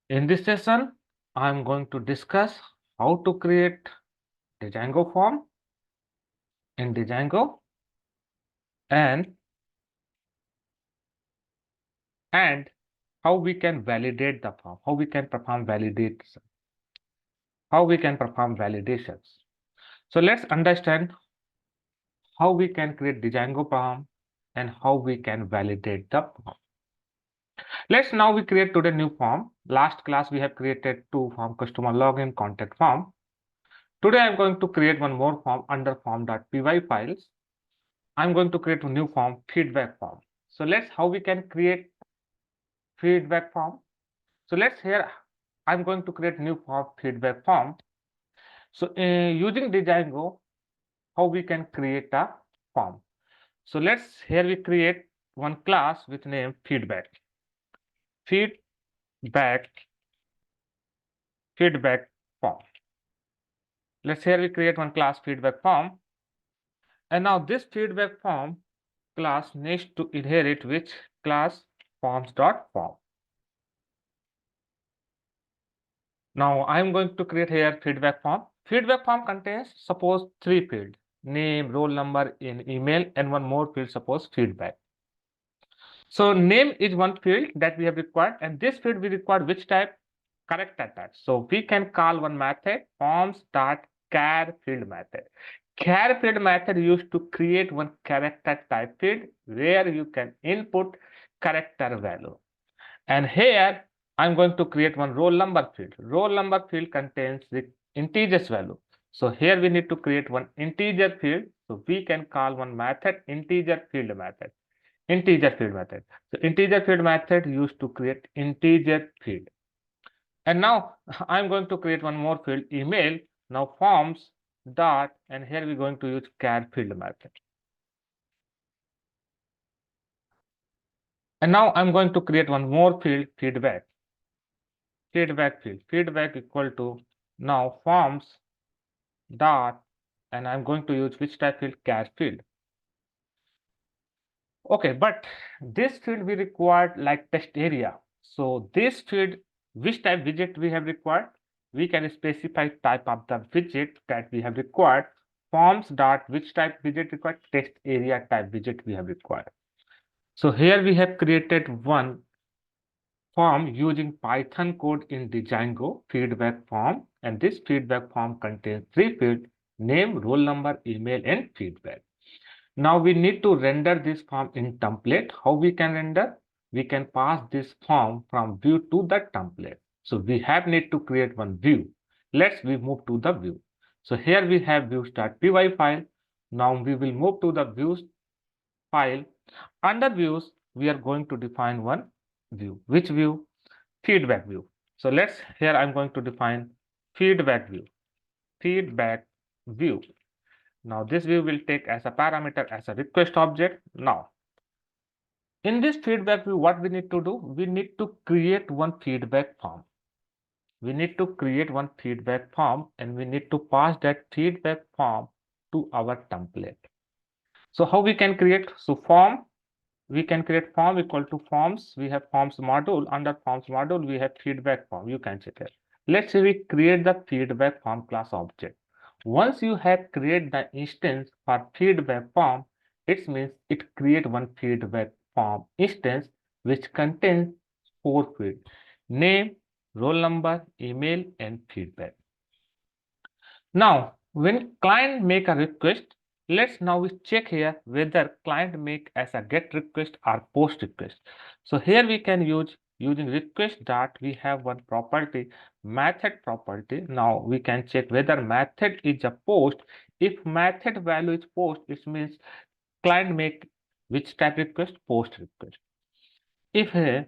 In this session, I'm going to discuss how to create the Django form in the Django and how we can validate the form, how we can perform validations. So let's understand how we can create the Django form and how we can validate the form. Let's now we create today new form. Last class we have created two form, customer login, contact form. Today I'm going to create one more form under form.py files. I'm going to create a new form, feedback form. So let's how we can create feedback form. So let's here I'm going to create new form, feedback form. So using the Django, how we can create a form. So let's here we create one class with name feedback. Feedback form. Let's here we create one class feedback form. And now this feedback form class needs to inherit which class forms.form. Now I'm going to create here feedback form. Feedback form contains suppose three fields: name, roll number, in email, and one more field, suppose feedback. So name is one field that we have required, and this field we require which type? Character type. So we can call one method forms.char field method. Char field method used to create one character type field where you can input character value. And here I'm going to create one roll number field. Roll number field contains the integers value. So here we need to create one integer field. So we can call one method integer field method. Integer field method. So integer field method used to create integer field. And now I'm going to create one more field, email. Now forms dot, and here we're going to use char field method. And now I'm going to create one more field, feedback. Feedback field. Feedback equal to now forms dot, and I'm going to use which type field? Char field. Okay, but this field we required like test area. So this field, which type widget we have required? We can specify type of the widget that we have required. Forms dot which type widget required? Test area type widget we have required. So here we have created one form using Python code in the Django feedback form, and this feedback form contains three fields: name, roll number, email, and feedback. Now we need to render this form in template. How we can render? We can pass this form from view to the template. So we have need to create one view. Let's we move to the view. So here we have views.py file. Now we will move to the views file. Under views, we are going to define one view. Which view? Feedback view. So let's here I'm going to define feedback view. Feedback view. Now this view will take as a parameter as a request object. Now in this feedback view, what we need to do? We need to create one feedback form. We need to create one feedback form, and we need to pass that feedback form to our template. So how we can create? So form, we can create form equal to forms. We have forms module. Under forms module, we have feedback form. You can check it. Let's say we create the feedback form class object. Once you have created the instance for feedback form, it means it create one feedback form instance which contains four fields: name, roll number, email, and feedback. Now, when client make a request, let's now we check here whether client make as a get request or post request. So here we can use using request dot, we have one property, method property. Now we can check whether method is a post. If method value is post, it means client make which type request? Post request. If a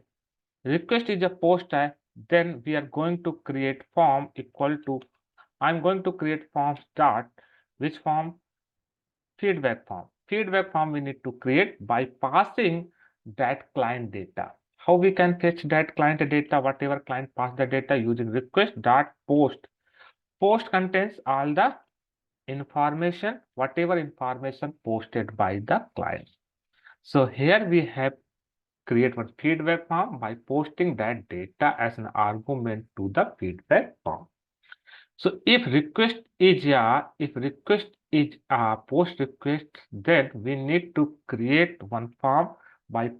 request is a post type, then we are going to create form equal to, I'm going to create forms dot, which form? Feedback form. Feedback form we need to create by passing that client data. How we can fetch that client data? Whatever client pass the data using request dot post. Post contains all the information, whatever information posted by the client. So here we have create one feedback form by posting that data as an argument to the feedback form. So if request is a post request, then we need to create one form by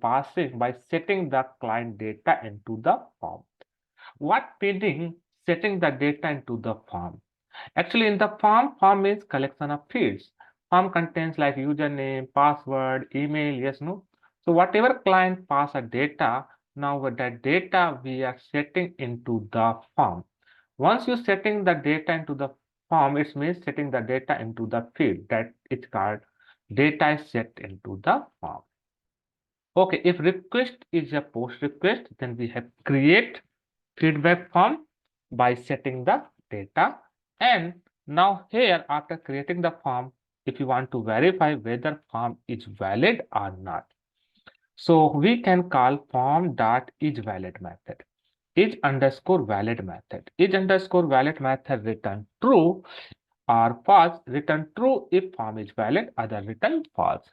setting the client data into the form. What meaning setting the data into the form? Actually, in the form is collection of fields. Form contains like username, password, email, yes, no. So whatever client pass a data, now with that data we are setting into the form. Once you setting the data into the form, it means setting the data into the field that is called data is set into the form. Okay, if request is a post request, then we have create feedback form by setting the data. And now here after creating the form, if you want to verify whether form is valid or not, so we can call form dot is valid method. Is underscore valid method. Is underscore valid method return true or false. Return true if form is valid, other return false.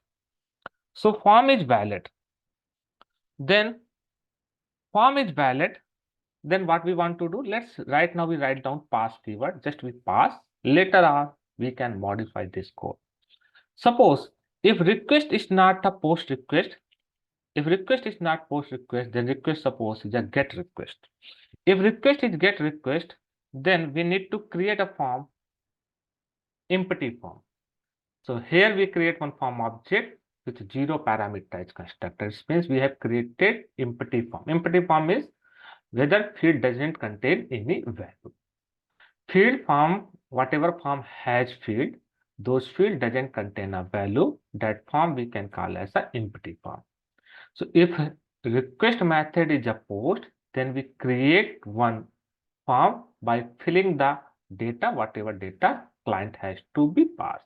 So form is valid. Then form is valid. Then what we want to do? Let's right now we write down pass keyword. Just we pass. Later on we can modify this code. Suppose if request is not a post request, if request is not post request, then request suppose is a get request. If request is get request, then we need to create a form, empty form. So here we create one form object with zero parameterized constructor. It means we have created empty form. Empty form is whether field doesn't contain any value. Field form, whatever form has field, those field doesn't contain a value. That form we can call as an empty form. So if request method is a post, then we create one form by filling the data, whatever data client has to be passed.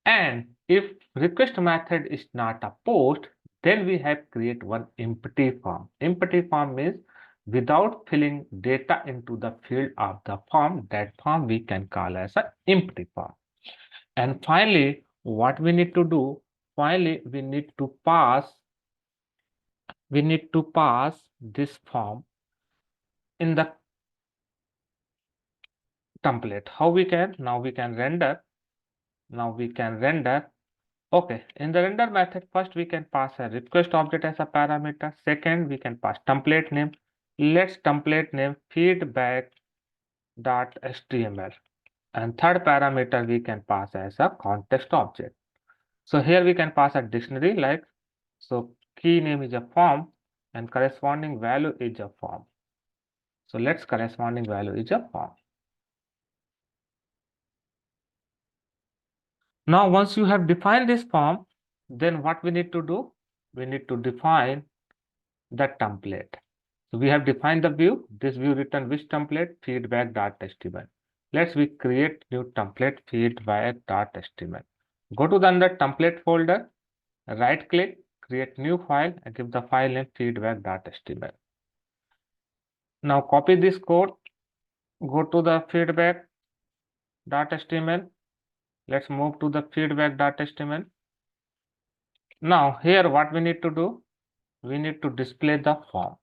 And if request method is not a post, then we have create one empty form. Empty form means without filling data into the field of the form, that form we can call as an empty form. And finally, what we need to do? Finally, we need to pass this form in the template. How we can? Now we can render. Okay, in the render method, first we can pass a request object as a parameter. Second, we can pass template name. Let's template name feedback.html. And third parameter we can pass as a context object. So here we can pass a dictionary like, so key name is a form and corresponding value is a form. So let's corresponding value is a form. Now, once you have defined this form, then what we need to do? We need to define the template. So we have defined the view. This view return which template? Feedback.html. Let's we create new template feedback.html. Go to the under template folder, right click, create new file and give the file name feedback.html. Now copy this code, go to the feedback.html. Let's move to the feedback.html. Now here what we need to do? We need to display the form.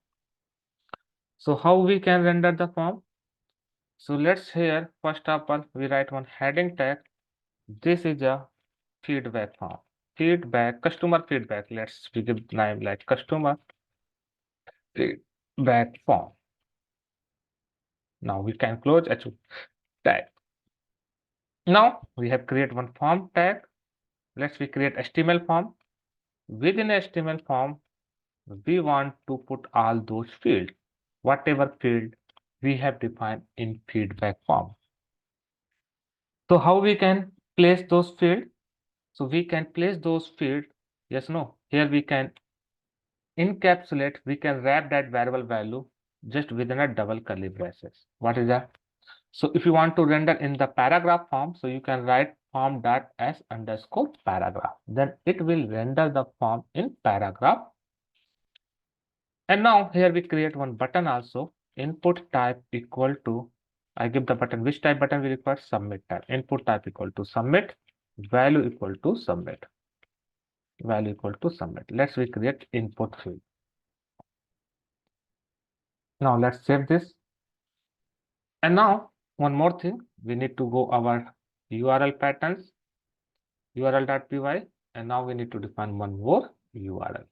So how we can render the form? So let's here first of all we write one heading tag. This is a feedback form. Feedback, customer feedback. Let's give name like customer feedback form. Now we can close a tag. Now we have create one form tag. Let's we create HTML form. Within HTML form, we want to put all those fields, whatever field we have defined in feedback form. So how we can place those fields? So we can place those fields, yes, no. Here we can encapsulate, we can wrap that variable value just within a double curly braces. What is that? So if you want to render in the paragraph form, so you can write form.s underscore paragraph. Then it will render the form in paragraph. And now here we create one button also. Input type equal to, I give the button, which type button we require? Submit type. Input type equal to submit, value equal to submit. Value equal to submit. Let's we create input field. Now let's save this. And now one more thing, we need to go our URL patterns, url.py, and now we need to define one more URL.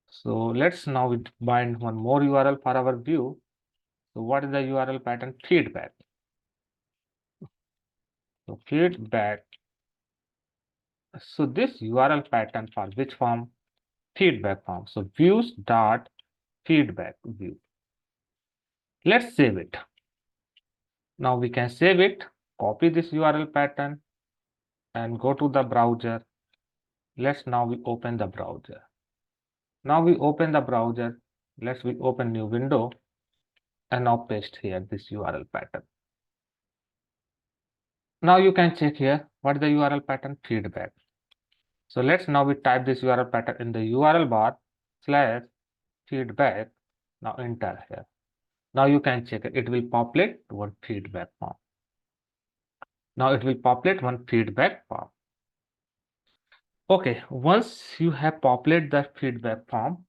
So let's now bind one more URL for our view. So what is the URL pattern? Feedback. So feedback. So this URL pattern for which form? Feedback form. So views dot feedback view. Let's save it. Now we can save it, copy this URL pattern and go to the browser. Let's now we open the browser. Now we open the browser. Let's we open new window and now paste here this URL pattern. Now you can check here what is the URL pattern? Feedback. So let's now we type this URL pattern in the URL bar slash feedback. Now enter here. Now you can check it. It will populate one feedback form. Now it will populate one feedback form. Okay, once you have populated the feedback form,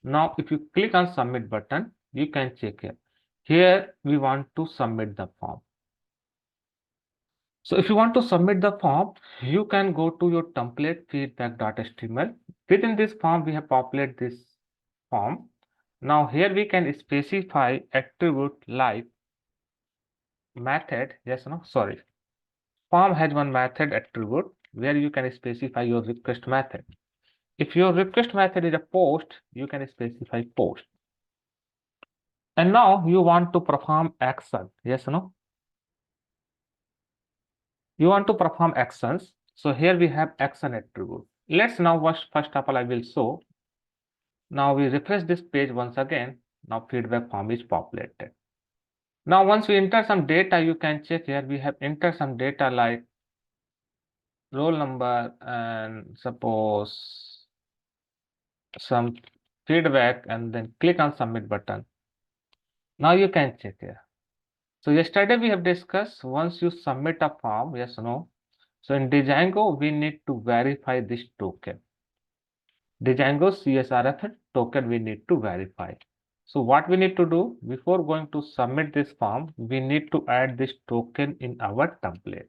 now if you click on submit button, you can check here. Here we want to submit the form. So if you want to submit the form, you can go to your template feedback.html. Within this form, we have populated this form. Now here we can specify attribute like method. Yes, no, sorry. Form has one method attribute where you can specify your request method. If your request method is a post, you can specify post. And now you want to perform action. Yes, no? You want to perform actions. So here we have action attribute. Let's now first of all I will show. Now we refresh this page once again. Now feedback form is populated. Now once we enter some data, you can check here. We have entered some data like roll number and suppose some feedback and then click on submit button. Now you can check here. So yesterday we have discussed once you submit a form, yes or no. So in Django, we need to verify this token. Django CSRF token we need to verify. So what we need to do before going to submit this form, we need to add this token in our template.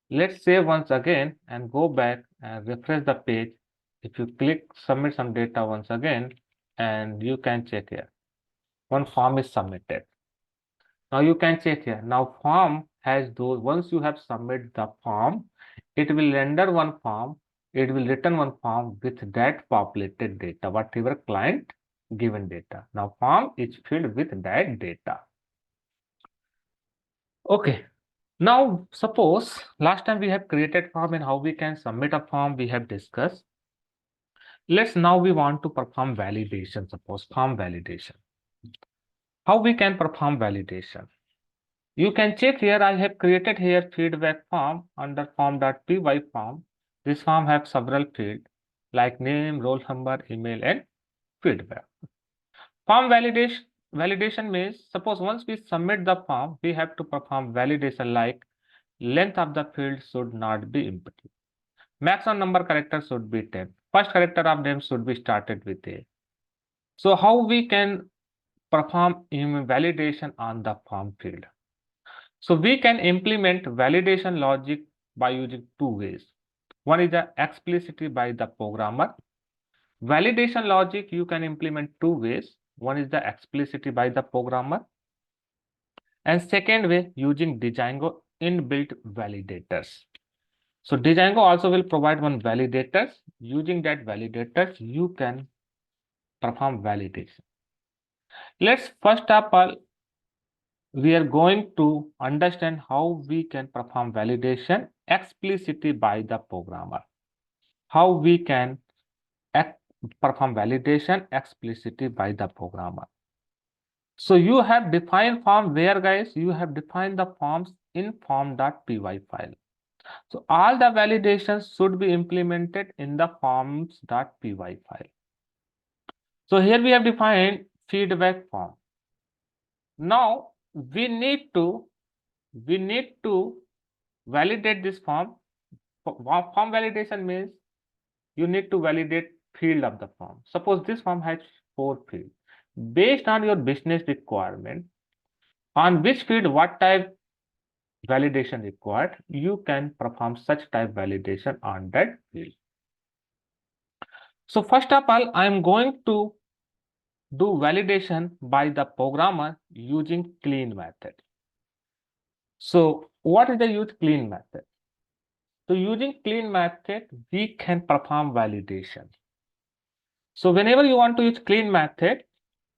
Let's save once again and go back and refresh the page. If you click submit some data once again, and you can check here, one form is submitted. Now you can check here. Now form has those, once you have submitted the form, it will render one form, it will return one form with that populated data, whatever client given data. Now form is filled with that data. Okay. Now suppose last time we have created form and how we can submit a form we have discussed. Let's now we want to perform validation, suppose form validation. How we can perform validation? You can check here, I have created here feedback form under form.py form. This form has several fields like name, roll number, email, and feedback. Form validation means suppose once we submit the form, we have to perform validation like length of the field should not be empty. Maximum number character should be 10. First character of name should be started with A. So how we can perform validation on the form field? So we can implement validation logic by using two ways. One is the explicitly by the programmer. Validation logic you can implement two ways. One is the explicitly by the programmer. And second way using Django inbuilt validators. So Django also will provide one validators. Using that validators, you can perform validation. Let's first of all we are going to understand how we can perform validation explicitly by the programmer. How we can perform validation explicitly by the programmer. So you have defined form where guys, you have defined the forms in form.py file. So all the validations should be implemented in the forms.py file. So here we have defined feedback form. Now we need to validate this form. Form validation means you need to validate field of the form. Suppose this form has 4 fields. based on your business requirement, on which field what type validation required, you can perform such type validation on that field. So first of all, I am going to do validation by the programmer using clean method. So what is the use clean method? So using clean method, we can perform validation. So whenever you want to use clean method,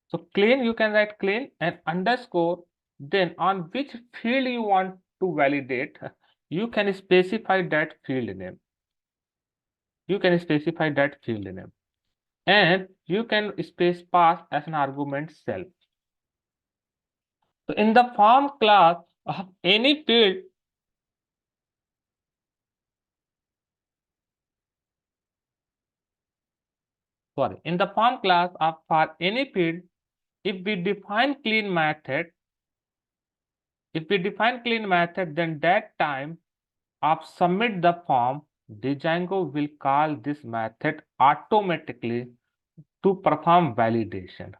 so clean, you can write clean and underscore, then on which field you want to validate, you can specify that field name. You can specify that field name. And you can space pass as an argument self. So in the form class of any field, in the form class of for any field, if we define clean method, then that time of submit the form, Django will call this method automatically to perform validation.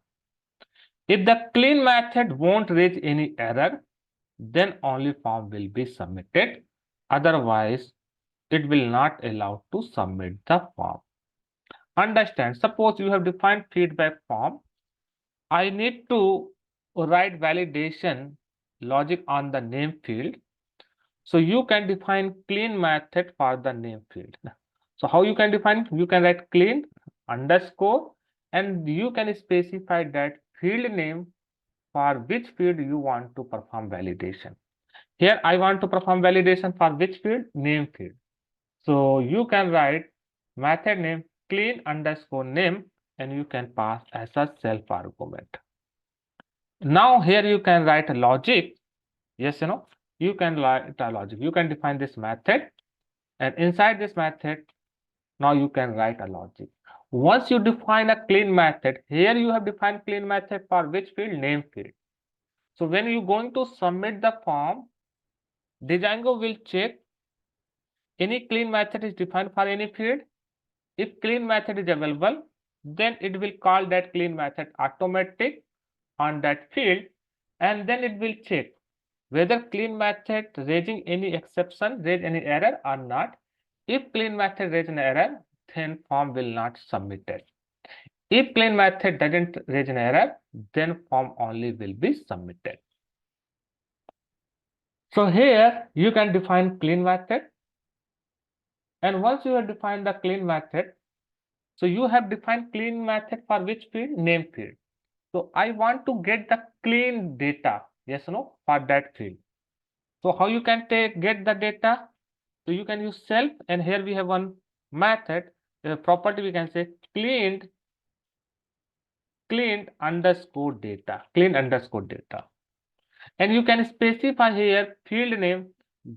If the clean method won't raise any error, then only form will be submitted. Otherwise, it will not allow to submit the form. Understand, suppose you have defined feedback form. I need to write validation logic on the name field. So you can define clean method for the name field. So how you can define? You can write clean underscore and you can specify that field name for which field you want to perform validation. Here I want to perform validation for which field? Name field. So you can write method name clean underscore name and you can pass as a self argument. Now here you can write a logic. Yes, you can write a logic. You can define this method and inside this method, now you can write a logic. Once you define a clean method, here you have defined clean method for which field? Name field. So when you're going to submit the form, Django will check any clean method is defined for any field. If clean method is available, then it will call that clean method automatic on that field and then it will check whether clean method raising any exception, raise any error or not. If clean method raise an error, then form will not submitted. If clean method doesn't raise an error, then form only will be submitted. So here you can define clean method. And once you have defined the clean method, so you have defined clean method for which field? Name field. So I want to get the clean data, yes or no, for that field. So how you can get the data? So you can use self and here we have one method, property we can say cleaned underscore data, clean underscore data. And you can specify here field name,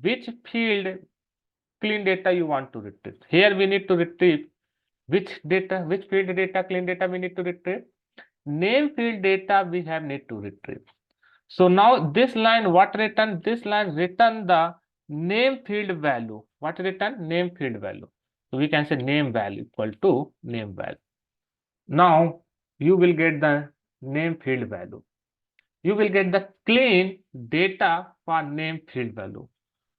which field clean data you want to retrieve. Here we need to retrieve which data, which field data, clean data we need to retrieve. Name field data we have need to retrieve. So now this line what written? This line written the name field value. What written? Name field value. So we can say name value equal to name value. Now you will get the name field value. You will get the clean data for name field value.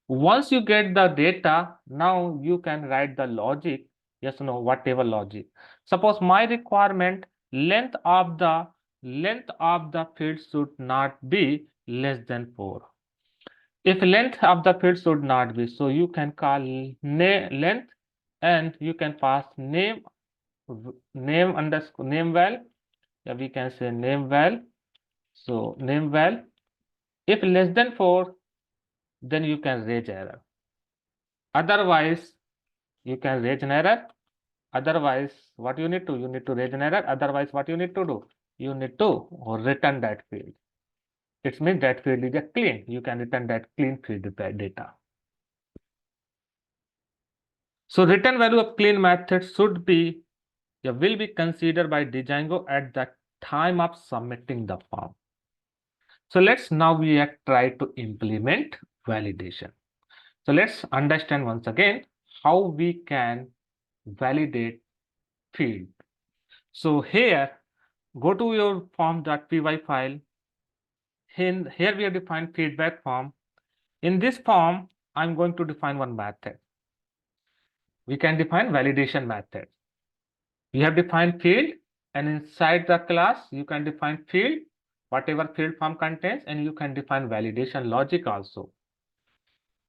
Once you get the data, now you can write the logic, yes or no, whatever logic. Suppose my requirement length of the field should not be less than 4. If length of the field should not be, so you can call length and you can pass name underscore name val. Yeah, we can say name val. So name val. If less than 4, then you can raise error. Otherwise, you can raise an error. Otherwise, what you need to? You need to raise an error. Otherwise, what you need to do? You need to return that field. It means that field is a clean. You can return that clean field data. So return value of clean method should be, will be considered by Django at the time of submitting the form. So let's now we try to implement validation. So let's understand once again how we can validate field. So here Go to your form.py file. Here we have defined feedback form. In this form, I'm going to define one method. We can define validation method. We have defined field, and inside the class, you can define field, whatever field form contains, and you can define validation logic also.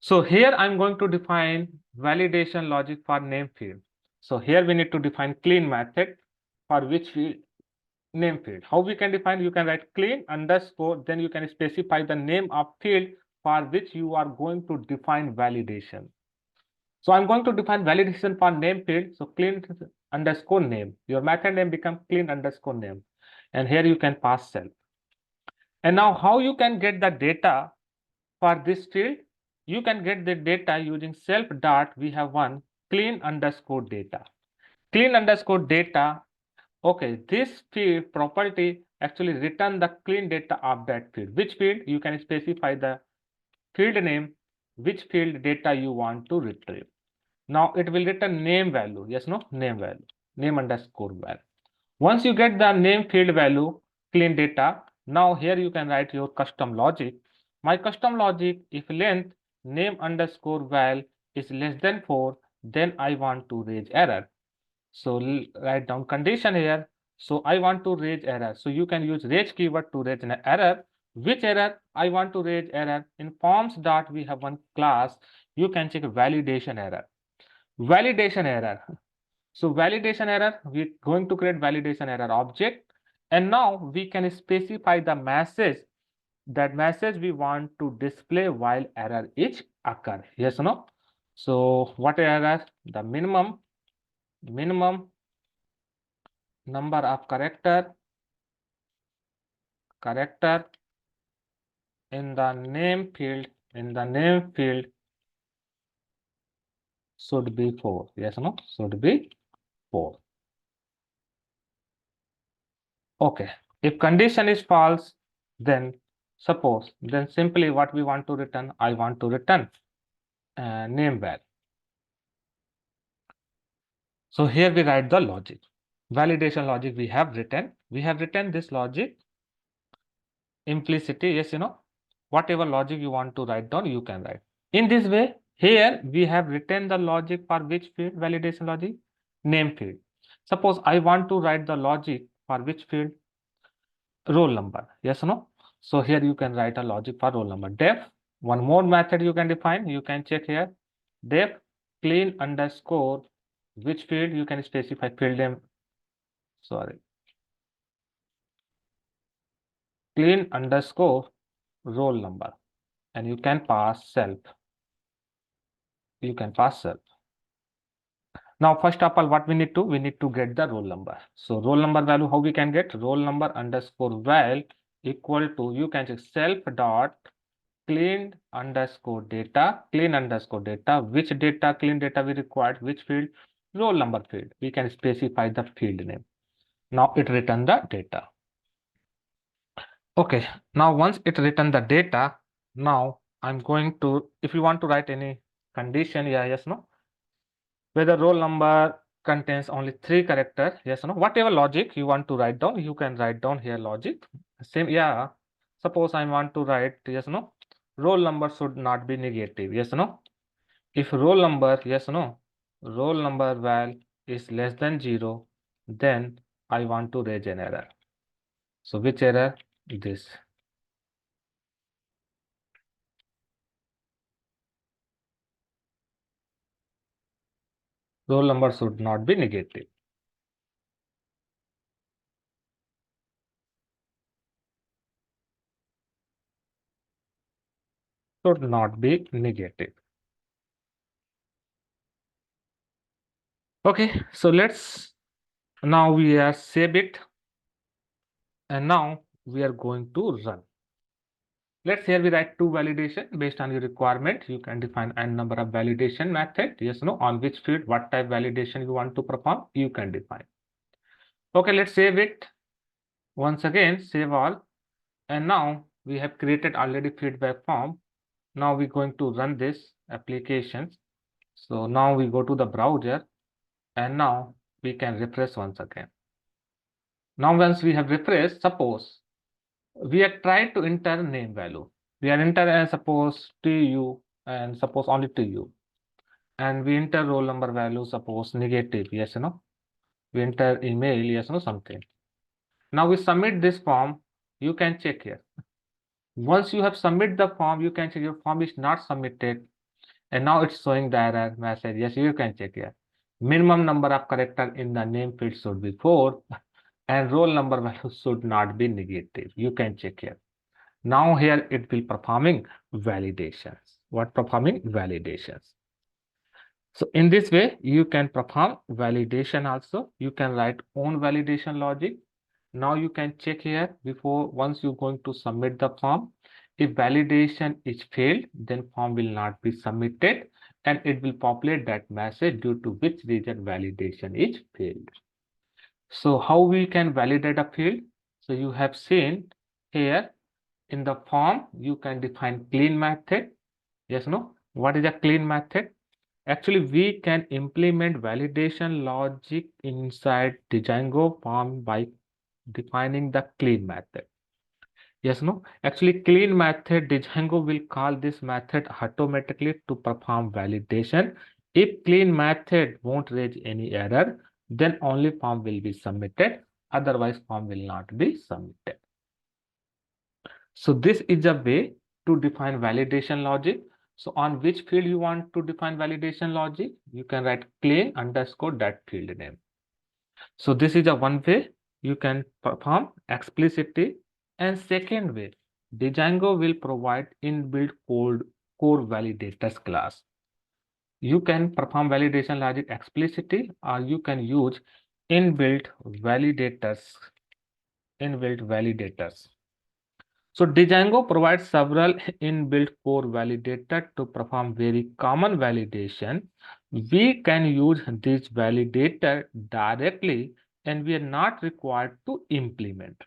So here I'm going to define validation logic for name field. So here we need to define clean method for which field name field. How we can define? You can write clean underscore, then you can specify the name of field for which you are going to define validation. So I'm going to define validation for name field. So clean underscore name. Your method name become clean underscore name. And here you can pass self. And now how you can get the data for this field? You can get the data using self dot. We have one clean underscore data. Clean underscore data. Okay, this field property actually return the clean data of that field. Which field? You can specify the field name, which field data you want to retrieve. Now it will return name value. Yes, no, name value, name underscore value. Once you get the name field value, clean data, now here you can write your custom logic. My custom logic, if length name underscore val is less than 4, then I want to raise error. So write down condition here. So I want to raise error. So you can use raise keyword to raise an error. Which error? I want to raise error. In forms dot we have one class. You can check validation error. Validation error. So validation error, we're going to create validation error object. And now we can specify the message. That message we want to display while error is occur. Yes or no? So what error? The minimum number of character in the name field should be 4. Yes or no? Should be 4. Okay. If condition is false, then simply what we want to return, I want to return name val. So here we write the logic. Validation logic we have written. We have written this logic implicity. Yes, whatever logic you want to write down, you can write. In this way, here we have written the logic for which field? Validation logic? Name field. Suppose I want to write the logic for which field? Roll number. Yes or no? So here you can write a logic for roll number. Def, one more method you can define. You can check here. Def clean underscore which field? You can specify field name. Sorry. Clean underscore roll number. And you can pass self. You can pass self. Now, first of all, what we need to get the roll number. So roll number value, how we can get? Roll number underscore val equal to, you can check self dot clean underscore data, which data, clean data we required, which field? Roll number field. We can specify the field name. Now it return the data. Okay, now once it return the data, now I'm going to, if you want to write any condition, yeah, yes, no, whether roll number contains only 3 characters, yes or no, whatever logic you want to write down, you can write down here logic. Same, yeah. Suppose I want to write, yes or no, roll number should not be negative, yes or no. If roll number, yes or no, roll number val is less than 0, then I want to raise an error. So which error? This. Roll number should not be negative. Should not be negative. Okay, so now we are save it, and now we are going to run. Let's here we write 2 validation based on your requirement. You can define n number of validation method. Yes, no, on which field, what type validation you want to perform, you can define. Okay, let's save it. Once again, save all. And now we have created already feedback form. Now we're going to run this application. So now we go to the browser, and now we can refresh once again. Now once we have refreshed, suppose we are trying to enter name value. We are enter as suppose TU and suppose only TU. And we enter roll number value, suppose negative, yes or no. We enter email, yes or no, something. Now we submit this form, you can check here. Once you have submit the form, you can check your form is not submitted. And now it's showing the error message. Yes, you can check here. Minimum number of character in the name field should be 4 and roll number value should not be negative. You can check here. Now here it will performing validations. What performing validations? So in this way, you can perform validation also. You can write own validation logic. Now you can check here before once you're going to submit the form. If validation is failed, then form will not be submitted and it will populate that message due to which reason validation is failed. So how we can validate a field? So you have seen here in the form, you can define clean method. Yes, no? What is a clean method? Actually, we can implement validation logic inside the Django form by defining the clean method. Yes, no? Actually, clean method, Django will call this method automatically to perform validation. If clean method won't raise any error, then only form will be submitted. Otherwise, form will not be submitted. So this is a way to define validation logic. So on which field you want to define validation logic, you can write clean underscore that field name. So this is a one way you can perform explicitly. And second way, Django will provide inbuilt core validators class. You can perform validation logic explicitly or you can use inbuilt validators. Inbuilt validators. So Django provides several inbuilt core validator to perform very common validation. We can use this validator directly and we are not required to implement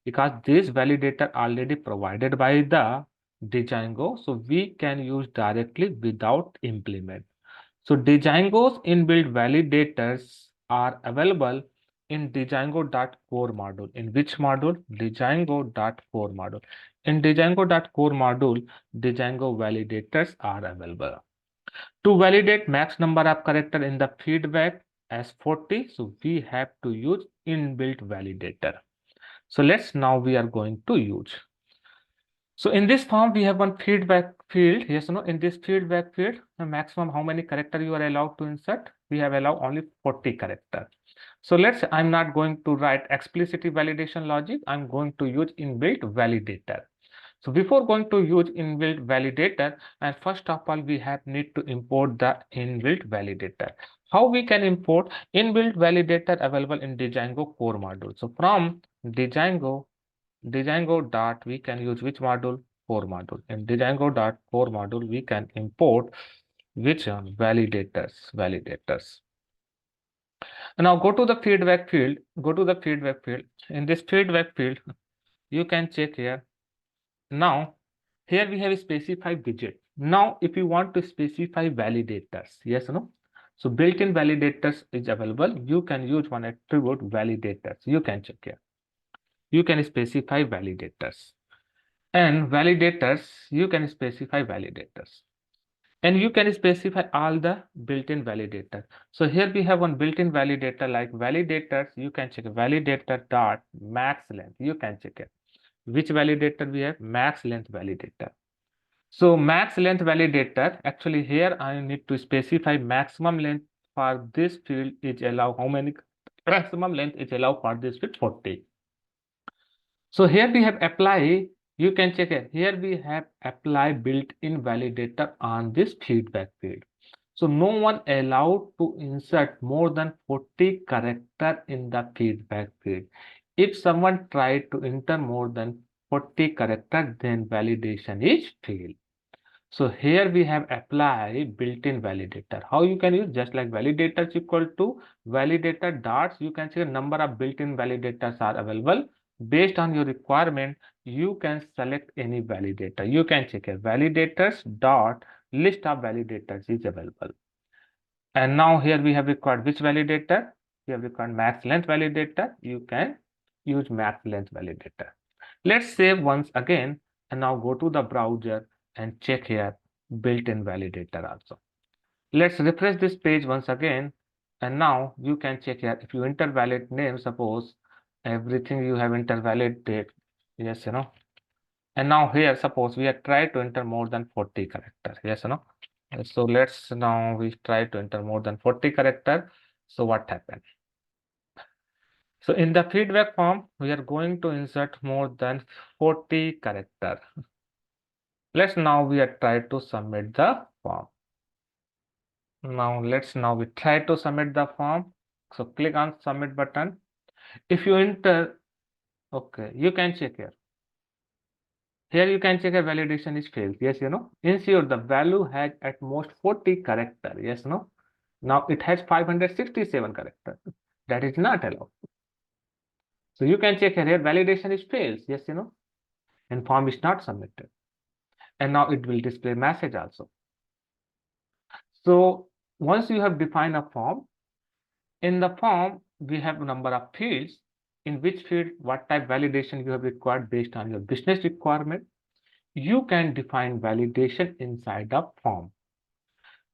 because this validator already provided by the Django. So we can use directly without implement. So Django's inbuilt validators are available in Django.core module. In which module? Django.core module. In Django.core module, Django validators are available. To validate max number of character in the feedback as 40, so we have to use inbuilt validator. So let's now we are going to use. So in this form, we have one feedback field. Yes or no? In this feedback field, the maximum how many character you are allowed to insert? We have allowed only 40 character. So I'm not going to write explicit validation logic. I'm going to use inbuilt validator. So before going to use inbuilt validator, and first of all, we need to import the inbuilt validator. How we can import inbuilt validator available in Django core module? So from Django dot we can use which module? Core module. In Django dot core module, we can import which validators. Now go to the feedback field. Go to the feedback field. In this feedback field, you can check here. Now, here we have specified widget. Now, if you want to specify validators, yes or no? So built-in validators is available. You can use one attribute validators. You can check here. You can specify validators. And validators, you can specify validators. And you can specify all the built-in validator. So here we have one built-in validator like validators. You can check validator dot max length. You can check it. Which validator we have? Max length validator. So max length validator, actually here I need to specify maximum length for this field is allow how many maximum length is allowed for this field 40. So here we have apply, you can check it. Here we have apply built-in validator on this feedback field. So no one allowed to insert more than 40 character in the feedback field. If someone tried to enter more than 40 character, then validation is failed. So here we have apply built-in validator. How you can use? Just like validators equal to validator dots, you can see a number of built-in validators are available. Based on your requirement, you can select any validator. You can check a validators dot list of validators is available. And now here we have required which validator? We have required max length validator. You can use max length validator. Let's save once again and now go to the browser and check here built-in validator also. Let's refresh this page once again, and now you can check here if you enter valid name, suppose everything you have enter valid date, yes, and now here suppose we are try to enter more than 40 character, yes, so let's now we try to enter more than 40 character. So what happened? So in the feedback form, we are going to insert more than 40 character. Let's now we are try to submit the form. Now we try to submit the form. So click on submit button. If you enter, okay, you can check here. Here you can check a validation is failed. Yes, ensure the value has at most 40 character. Yes, now it has 567 character. That is not allowed. So you can check here validation is failed. Yes, and form is not submitted. And now it will display message also. So once you have defined a form, in the form we have a number of fields, in which field what type validation you have required based on your business requirement. You can define validation inside the form.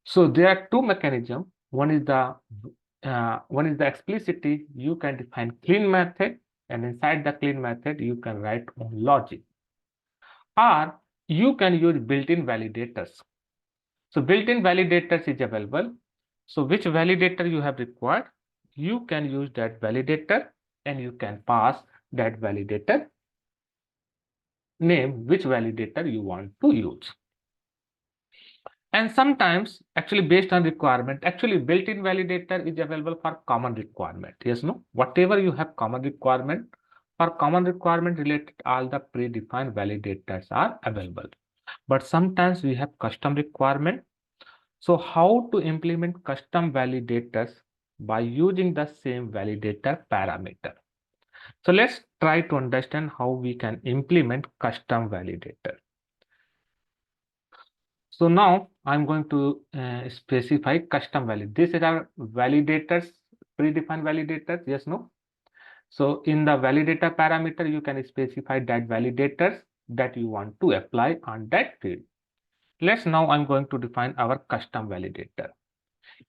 So there are two mechanisms. One is the explicitly. You can define clean method, and inside the clean method you can write on logic, or you can use built-in validators. So built-in validators is available. So which validator you have required, you can use that validator, and you can pass that validator name, which validator you want to use. And sometimes actually based on requirement, actually built-in validator is available for common requirement. Yes, whatever you have common requirement, for common requirement related, all the predefined validators are available. But sometimes we have custom requirement. So how to implement custom validators? By using the same validator parameter. So let's try to understand how we can implement custom validator. So now I'm going to specify custom value. These are validators, predefined validators, yes, no? So in the validator parameter, you can specify that validators that you want to apply on that field. Let's now I'm going to define our custom validator.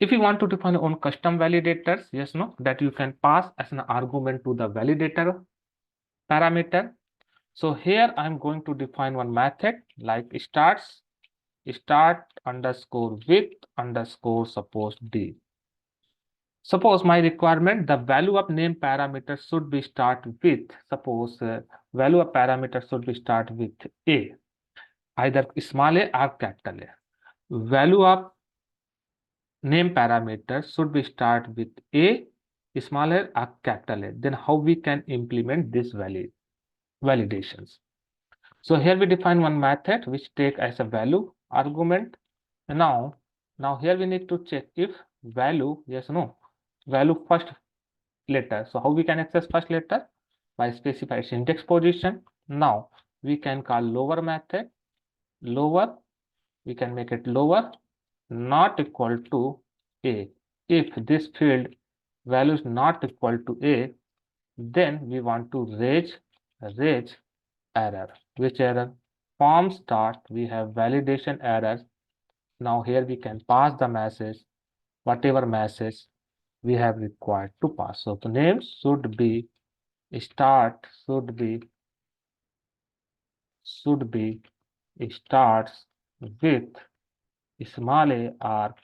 If you want to define your own custom validators, yes, no, that you can pass as an argument to the validator parameter. So here I'm going to define one method like start underscore with underscore suppose D. Suppose my requirement, the value of name parameter should be start with, suppose value of parameter should be start with A, either small a or capital A. Value of name parameter should be start with A, small a or capital A. Then how we can implement this validations? So here we define one method which take as a value argument. And now here we need to check if value, yes, no, value first letter. So how we can access first letter? By specify its index position. Now we can call lower method, lower, we can make it lower, not equal to A. If this field value is not equal to A, then we want to raise error. Which error? Form start, we have validation error. Now here we can pass the message, whatever message we have required to pass. So the name should be start, should be starts with small a or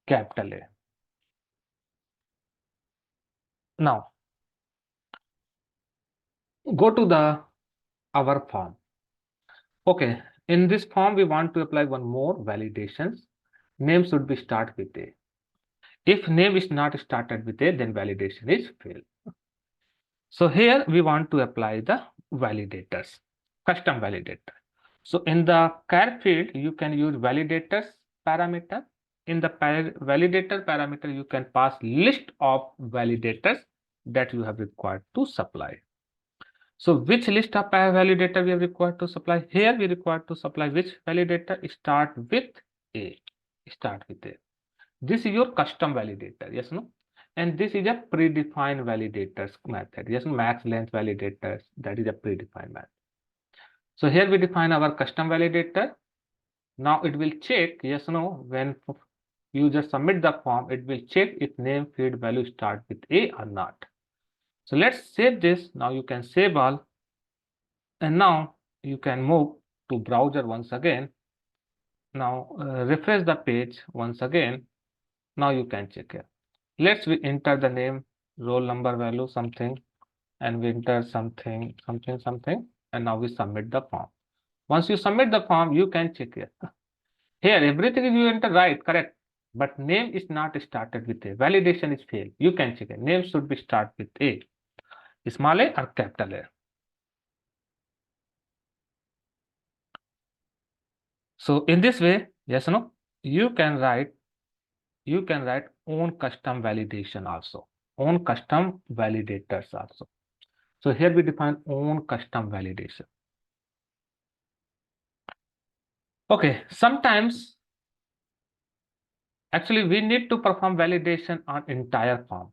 capital A. Now go to our form. Okay, in this form we want to apply one more validations. Name should be start with A. If name is not started with A, then validation is failed. So here we want to apply the validators, custom validator. So in the char field, you can use validators parameter. In the validator parameter, you can pass list of validators that you have required to supply. So which list of validator we have required to supply? Here we require to supply which validator? Start with A. Start with A. This is your custom validator. Yes, no? and this is a predefined validators method. Yes, max length validators, that is a predefined method. So here we define our custom validator. Now it will check yes or no. When user submit the form, it will check if name field value start with A or not. So let's save this. Now you can save all, and now you can move to browser once again. Now refresh the page once again. Now you can check here. Let's we enter the name, roll number, value, something, and we enter something, and now we submit the form. Once you submit the form, you can check here. Here, everything is you enter right, correct. But name is not started with A. Validation is failed. You can check it. Name should be start with A. Small a or capital A. So in this way, yes or no, you can write own custom validation also. Own custom validators also. So here we define own custom validation. Okay, sometimes actually we need to perform validation on entire form.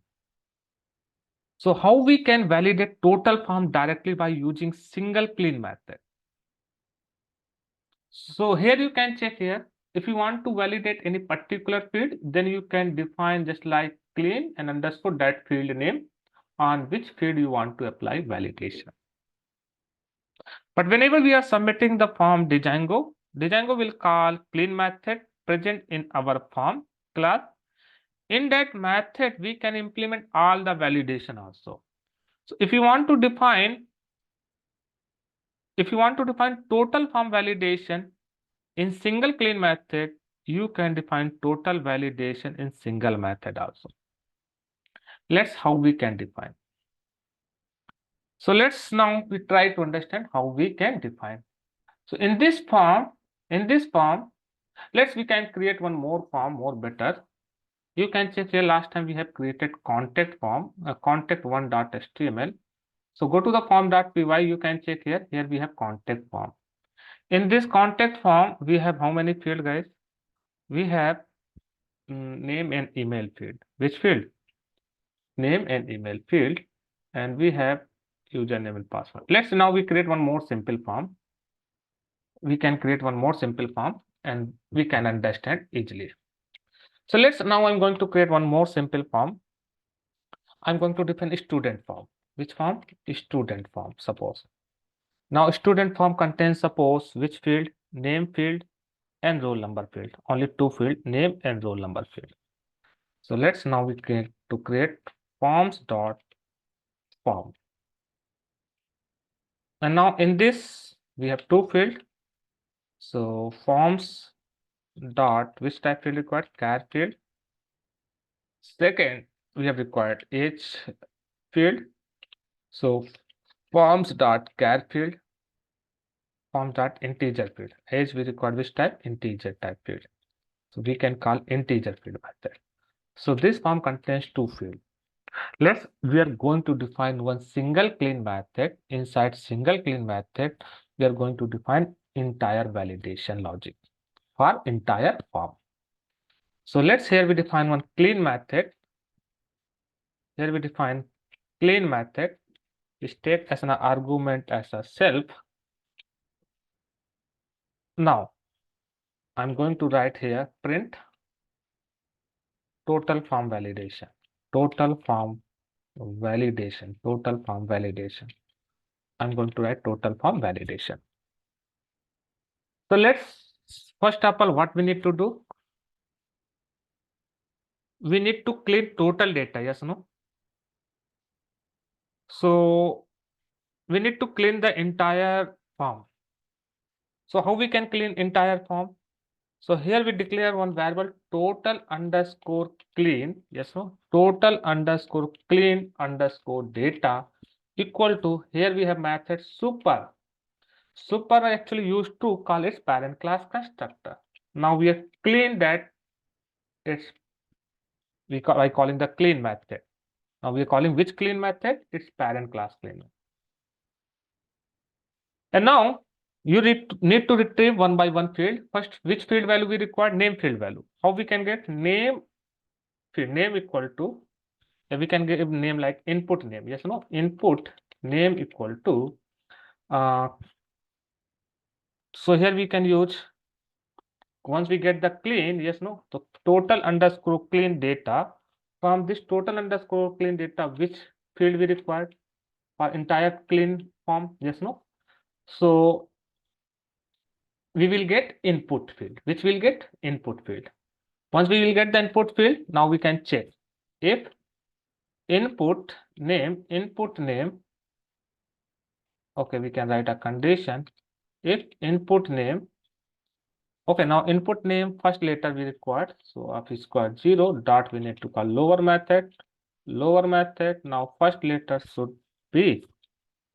So how we can validate total form directly by using single clean method? So here you can check here. If you want to validate any particular field, then you can define just like clean and underscore that field name on which field you want to apply validation. But whenever we are submitting the form Django will call clean method present in our form class. In that method, we can implement all the validation also. So if you want to define total form validation in single clean method, you can define total validation in single method also. Let's how we can define. So let's now we try to understand how we can define. So in this form, we can create one more form, more better. You can check here. Last time we have created contact form, contact1.html. So go to the form.py. You can check here. Here we have contact form. In this contact form, we have how many field, guys? We have name and email field. Which field? Name and email field, and we have username and password. Let's now we create one more simple form. We can create one more simple form and we can understand easily. So let's now I'm going to create one more simple form. I'm going to define a student form. Which form? Student form, suppose. Now student form contains suppose which field? Name field and roll number field. Only two field, name and roll number field. So let's now we create forms dot form. And now in this we have two field. So forms dot which type field required? Char field. Second, we have required age field. So forms dot char field, forms dot integer field. Age we require which type? Integer type field. So we can call integer field method. So this form contains two fields. We are going to define one single clean method. Inside single clean method, we are going to define entire validation logic for entire form. So here we define one clean method. Here we define clean method, which take as an argument as a self. Now, I'm going to write here print total form validation. Total form validation. I'm going to write total form validation. So first of all, what we need to do? We need to clean total data, yes, no? So we need to clean the entire form. So how we can clean entire form? So here we declare one variable total underscore clean, yes, no? Total underscore clean underscore data equal to, here we have method super. Super are actually used to call its parent class constructor. Now we have cleaned that by calling the clean method. Now we are calling which clean method? It's parent class clean. And now you need to retrieve one by one field. First, which field value we require? Name field value. How we can get name field? Name equal to We can give name like input name. Yes, no, input name equal to so here we can use, once we get the clean, yes, no, the total underscore clean data. From this total underscore clean data, which field we require for entire clean form? Yes, no. So we will get input field, which will get input field. Once we will get the input field, now we can check if input name, okay, we can write a condition. If input name, okay, now input name first letter we required, so of square 0 dot we need to call lower method. Now first letter should be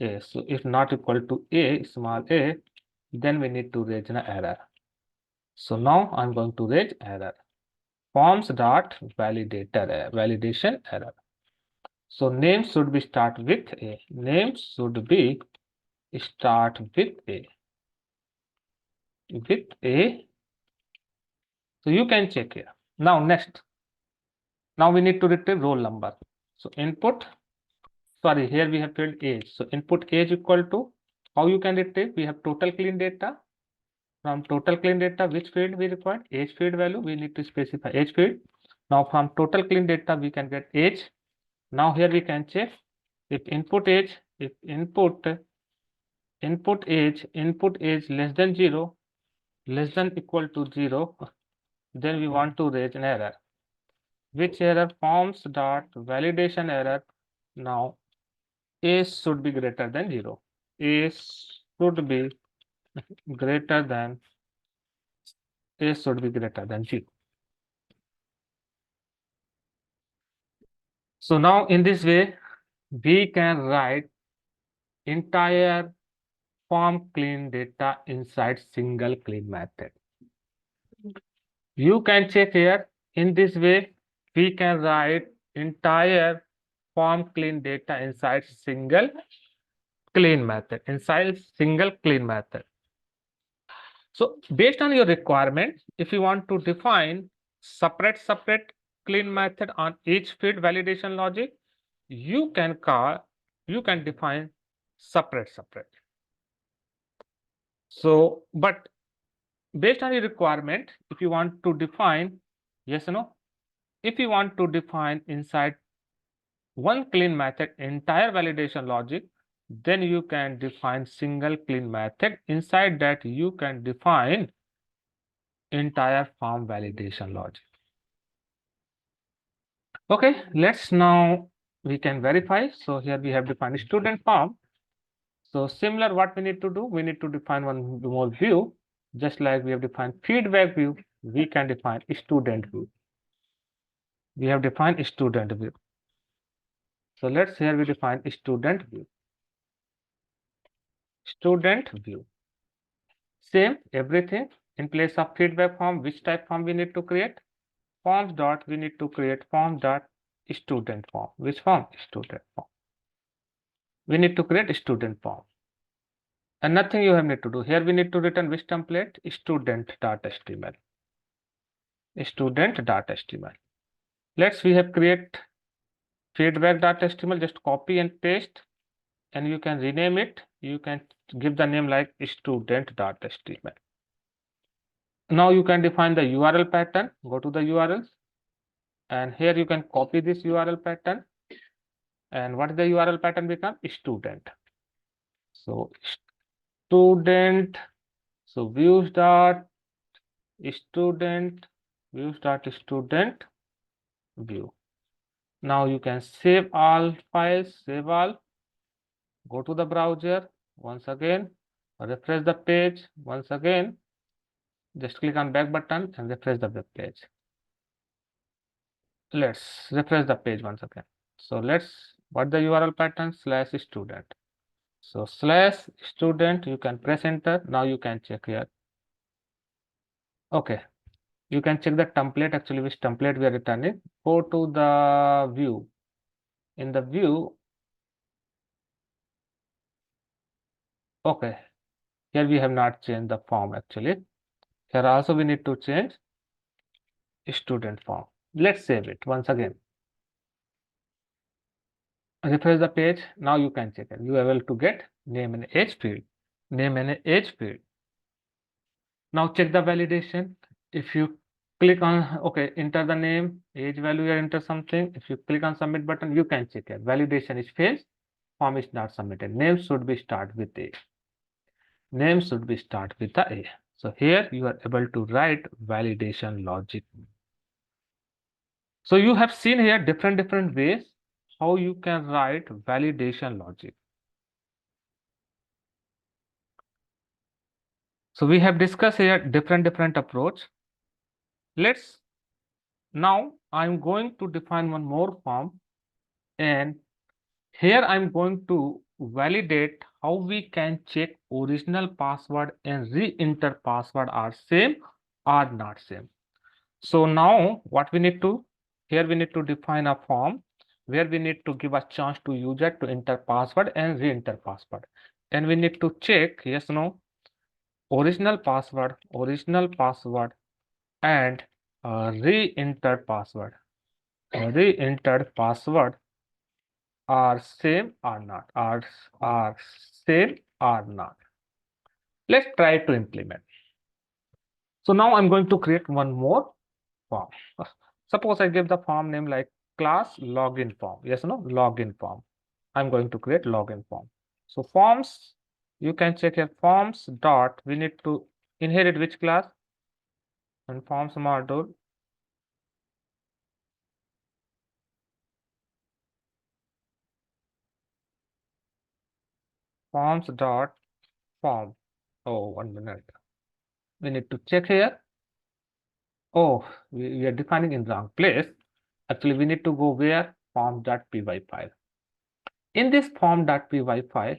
a. So if not equal to a, small a, then we need to raise an error. So now I'm going to raise error. Forms dot validator validation error. So name should be start with a. Name should be start with a. With a. So you can check here. Now next. Now we need to retrieve roll number. So input. Sorry, here we have filled age. So input age equal to, how you can retrieve? We have total clean data. From total clean data, which field we require? Age field value. We need to specify age field. Now from total clean data, we can get age. Now here we can check if input age, if input age less than 0, less than equal to 0, then we want to raise an error. Which error? Forms dot validation error. Now age should be greater than 0. Age should be greater than age should be greater than 0. So now in this way, we can write entire form clean data inside single clean method. You can check here. In this way, we can write entire form clean data inside single clean method. So based on your requirement, if you want to define separate clean method on each field validation logic, you can define separate. So, but based on your requirement, if you want to define, yes or no, if you want to define inside one clean method entire validation logic, then you can define single clean method. Inside that, you can define entire form validation logic. Okay, let's now we can verify. So here we have defined student form. So similar, what we need to do, we need to define one more view. Just like we have defined feedback view, we can define student view. We have defined student view. So let's here we define student view. Student view. Same everything in place of feedback form. Which type form we need to create? Forms dot we need to create form dot student form. Which form? Student form. We need to create student form. And nothing you have need to do. Here we need to return which template? Student.html. Student.html. We have create feedback.html. Just copy and paste, and you can rename it. You can give the name like student.html. Now you can define the URL pattern. Go to the URLs, and here you can copy this URL pattern. And what is the URL pattern become? Student. So student. So views dot student view. Now you can save all files, save all. Go to the browser once again, refresh the page once again. Just click on back button and refresh the web page. Let's refresh the page once again. So what the URL pattern? /student. So /student, you can press enter. Now you can check here. Okay, you can check the template, actually which template we are returning. Go to the view. In the view, okay, here we have not changed the form actually. Here also we need to change student form. Let's save it once again. refresh the page. Now you can check it. You are able to get name and age field. Name and age field. Now check the validation. If you click on, okay, enter the name, age value, or enter something. If you click on submit button, you can check it. Validation is failed. Form is not submitted. Name should be start with A. Name should be start with the A. So here you are able to write validation logic. So you have seen here different ways how you can write validation logic. So we have discussed here different approach. Let's now I'm going to define one more form, and here I'm going to validate how we can check original password and re-enter password are same or not same. So now what we need to, here we need to define a form where we need to give a chance to user to enter password and re-enter password. And we need to check yes, no, original password and re-entered password. Re-entered password are same or not, are same or not. Let's try to implement. So now I'm going to create one more form. Suppose I give the form name like class login form. Yes, no, login form. I'm going to create login form. So forms, you can check here forms dot, we need to inherit which class, and forms module. Forms dot form. Oh, 1 minute. We need to check here. Oh, we are defining in wrong place. Actually, we need to go where form.py file. In this form.py file,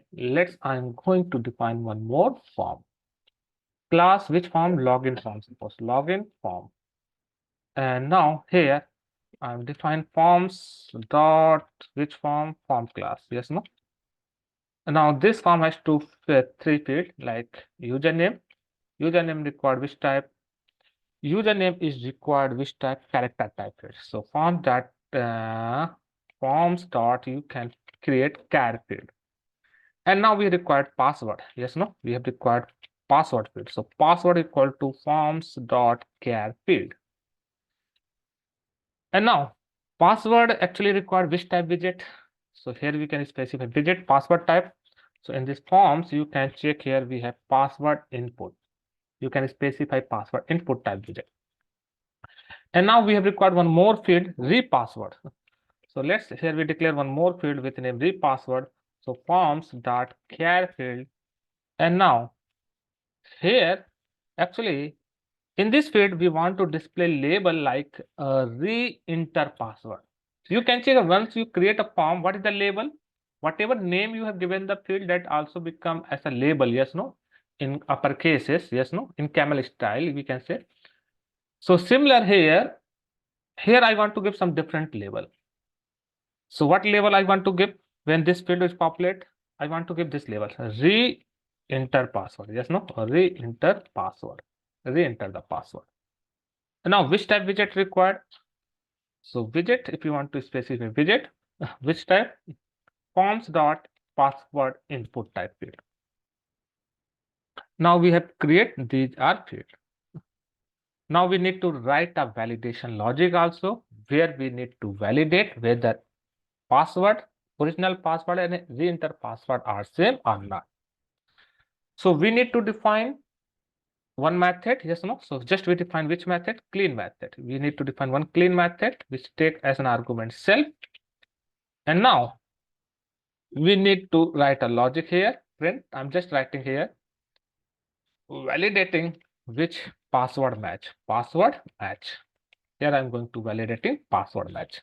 I'm going to define one more form. Class, which form? Login form, suppose login form. And now here I'm define forms dot which form? Form class. Yes, no? Now this form has three fields like username. Username required which type? Username is required which type? Character type field. So forms dot you can create char field. And now we required password. Yes, no? We have required password field. So password equal to forms dot char field. And now password actually required which type widget? So here we can specify widget password type. So in this forms, you can check here we have password input. You can specify password input type widget. And now we have required one more field, repassword. So let's here we declare one more field with name repassword. So forms dot char field. And now here actually in this field we want to display label like re-enter password. So you can check once you create a form, what is the label? Whatever name you have given the field, that also become as a label. Yes, no, in upper cases. Yes, no, in camel style we can say. So similar here. Here I want to give some different label. So what label I want to give when this field is populate? I want to give this label re-enter password. Yes, no, re-enter password. Re-enter the password. Now which type widget required? So widget, if you want to specify widget, which type? Forms dot password input type field. Now we have create these are field. Now we need to write a validation logic also, where we need to validate whether password, original password and re-enter password are same or not. So we need to define one method. Yes, no. So just we define which method? Clean method. We need to define one clean method which take as an argument self. And now we need to write a logic here. Print. I'm just writing here validating which password match. Password match. Here I'm going to validating password match.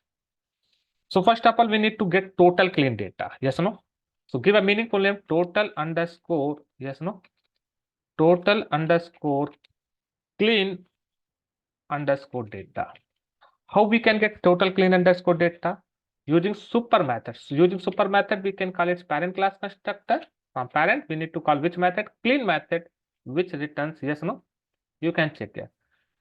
So first of all, we need to get total clean data. Yes, no. So give a meaningful name total underscore. Yes, no. Total underscore clean underscore data. How we can get total clean underscore data? Using super methods. So using super method, we can call it parent class constructor. From parent, we need to call which method? Clean method, which returns yes, no. You can check here.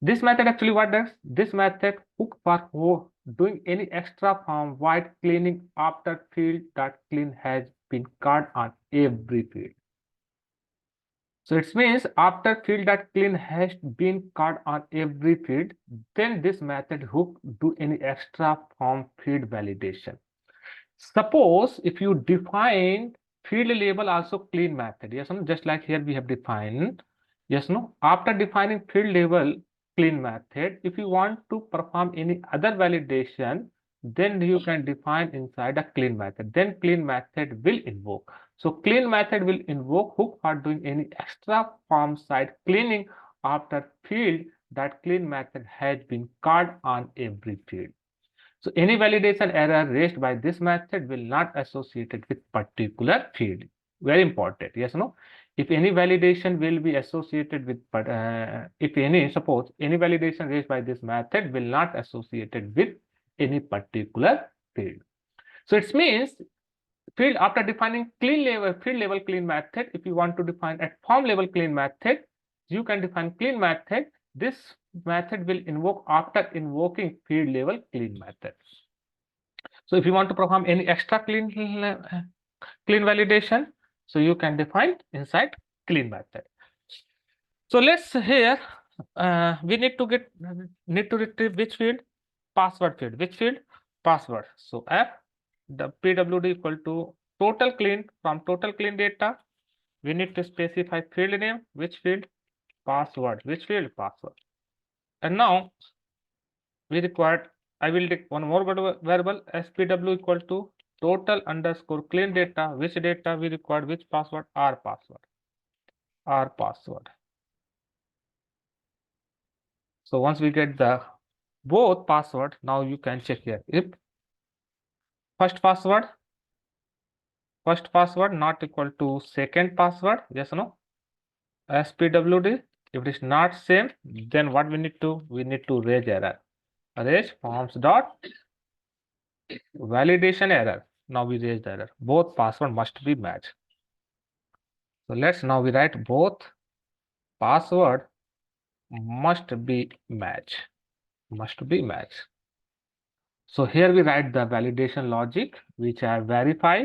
This method actually what does? This method hook for doing any extra form while cleaning after field that clean has been card on every field. So it means after field that clean has been card on every field, then this method hook do any extra form field validation. Suppose if you define field label also clean method, yes or no? Just like here we have defined, yes no. After defining field label clean method, if you want to perform any other validation, then you can define inside a clean method. Then clean method will invoke. So clean method will invoke hook for doing any extra form side cleaning after field that clean method has been called on every field. So any validation error raised by this method will not associated with particular field. Very important. Yes, no. If any validation will be associated with, if any, suppose any validation raised by this method will not associated with any particular field. So it means field after defining clean level, field level clean method, if you want to define at form level clean method, you can define clean method. This method will invoke after invoking field level clean method. So if you want to perform any extra clean validation, so you can define inside clean method. So let's here we need to retrieve which field? Password field. Which field? Password. So f the pwd equal to total clean. From total clean data, we need to specify field name. Which field? Password. Which field? Password. And now we required, I will take one more variable spw equal to total underscore clean data. Which data we required? Which password? R password. R password. So once we get the both password, now you can check here. If first password not equal to second password, yes or no? spwd. If it is not same, then what we need to? We need to raise error. Raise forms dot validation error. Now we raise the error. Both password must be matched. So let's now we write both password must be match. Must be match. So here we write the validation logic which I verify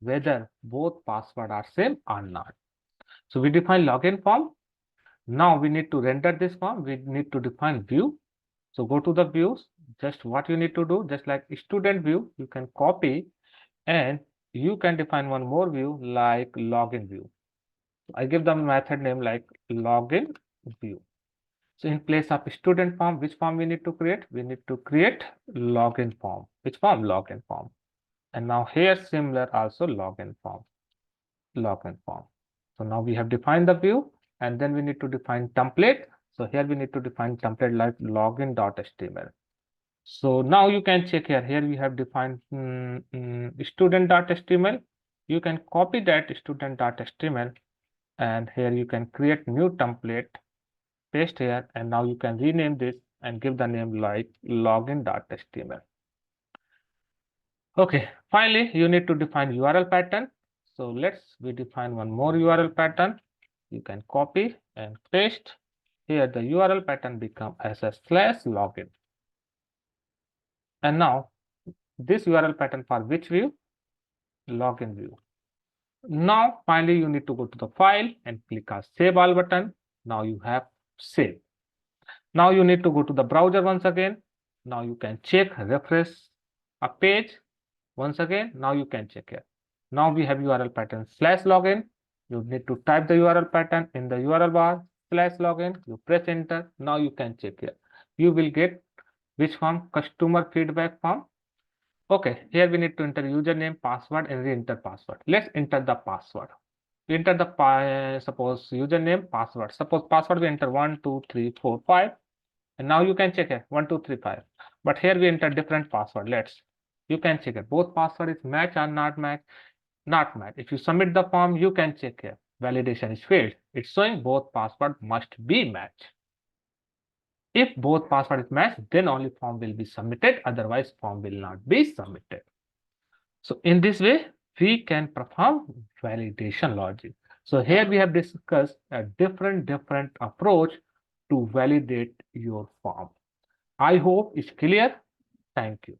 whether both password are same or not. So we define login form. Now we need to render this form. We need to define view. So go to the views. Just what you need to do, just like student view, you can copy and you can define one more view like login view. I give the method name like login view. So in place of student form, which form we need to create? We need to create login form. Which form? Login form. And now here similar also login form. Login form. So now we have defined the view and then we need to define template. So here we need to define template like login.html. So now you can check here. Here we have defined student.html. You can copy that student.html and here you can create new template, paste here, and now you can rename this and give the name like login.html. Okay, finally you need to define URL pattern. So we define one more URL pattern. You can copy and paste. Here the URL pattern become as a /login. And now this URL pattern for which view? Login view. Now finally you need to go to the file and click on save all button. Now you have save. Now you need to go to the browser once again. Now you can check, refresh a page once again. Now you can check here. Now we have URL pattern /login. You need to type the URL pattern in the URL bar /login. You press enter. Now you can check here. You will get which form? Customer feedback form. Okay, here we need to enter username, password, and re-enter password. Let's enter the password. We enter the suppose username, password. Suppose password we enter 1 2 3 4 5. And now you can check it 1 2 3 5. But here we enter different password. You can check it. Both password is match or not match. Not match. If you submit the form, you can check here. Validation is failed. It's showing both password must be matched. If both password is matched, then only form will be submitted. Otherwise, form will not be submitted. So in this way, we can perform validation logic. So here we have discussed a different approach to validate your form. I hope it's clear. Thank you.